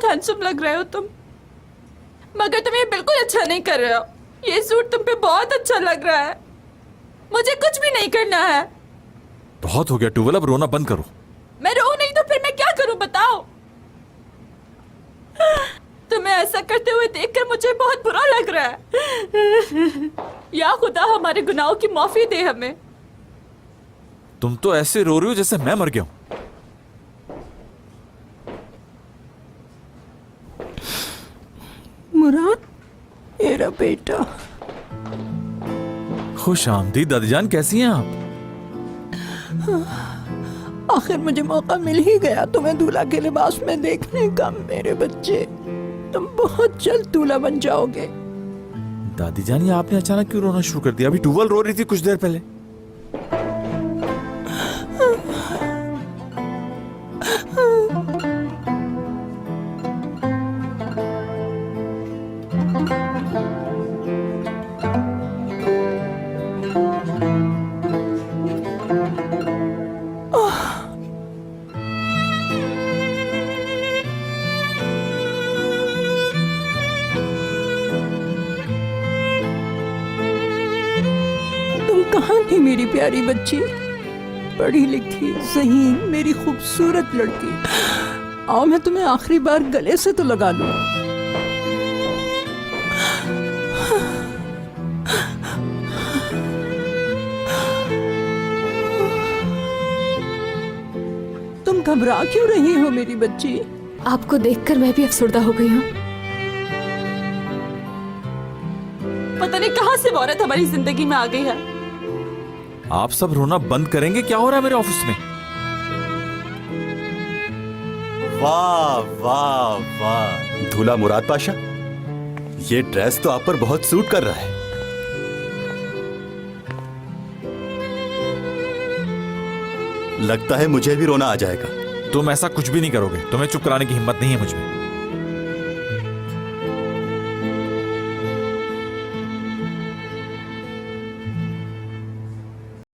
बहुत हैंडसम लग रहे हो तुम, मगर तुम ये बिल्कुल अच्छा नहीं कर रहे हो। ये सूट तुम पे बहुत अच्छा लग रहा है। मुझे कुछ भी नहीं करना है। बहुत हो गया टूवल, अब रोना बंद करो। मैं रो नहीं तो फिर मैं क्या करूं बताओ? तुम्हें ऐसा करते हुए देखकर मुझे बहुत बुरा लग रहा है। या खुदा हमारे गुनाहों की माफी दे हमें। तुम तो ऐसे रो रही हो जैसे मैं मर गया हूं। मुराद, मेरा बेटा। खुश आमदीद दादीजान, कैसी हैं आप? आखिर मुझे मौका मिल ही गया तुम्हें दूल्हा के लिबास में देखने का। मेरे बच्चे, तुम बहुत जल्द दूल्हा बन जाओगे। दादीजान, ये आपने अचानक क्यों रोना शुरू कर दिया? अभी टूवल रो रही थी कुछ देर पहले। कहाँ थी मेरी प्यारी बच्ची, पढ़ी लिखी ज़हीन मेरी खूबसूरत लड़की? आओ मैं तुम्हें आखिरी बार गले से तो लगा लूं। तुम घबरा क्यों रही हो मेरी बच्ची? आपको देखकर मैं भी अफसरदा हो गई हूँ। पता नहीं कहाँ से वो औरत हमारी जिंदगी में आ गई है। आप सब रोना बंद करेंगे? क्या हो रहा है मेरे ऑफिस में? वाह वाह वाह, दूल्हा मुराद पाशा, ये ड्रेस तो आप पर बहुत सूट कर रहा है। लगता है मुझे भी रोना आ जाएगा। तुम ऐसा कुछ भी नहीं करोगे। तुम्हें चुप कराने की हिम्मत नहीं है मुझ में।